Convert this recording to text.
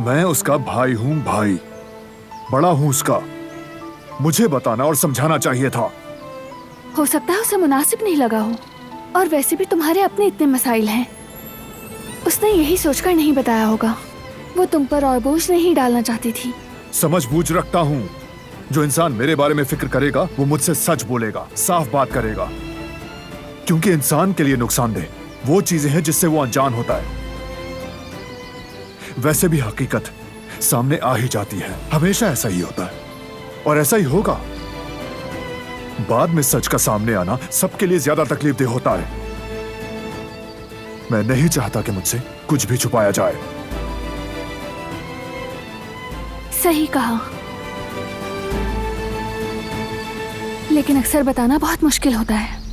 मैं उसका भाई हूँ, भाई। बड़ा हूँ उसका। मुझे बताना और समझाना चाहिए था। हो सकता है उसे मुनासिब नहीं लगा हो, और वैसे भी तुम्हारे अपने इतने मसाइल हैं। उसने यही सोचकर नहीं बताया होगा। वो तुम पर और बोझ नहीं डालना चाहती थी। समझ बूझ रखता हूँ। जो इंसान मेरे बारे में फिक्र करेगा वो मुझसे सच बोलेगा, साफ बात करेगा। क्योंकि इंसान के लिए नुकसानदेह वो चीजें हैं जिससे वो अनजान होता है। वैसे भी हकीकत सामने आ ही जाती है। हमेशा ऐसा ही होता है और ऐसा ही होगा। बाद में सच का सामने आना सबके लिए ज्यादा तकलीफदेह होता है। मैं नहीं चाहता कि मुझसे कुछ भी छुपाया जाए। सही कहा, लेकिन अक्सर बताना बहुत मुश्किल होता है।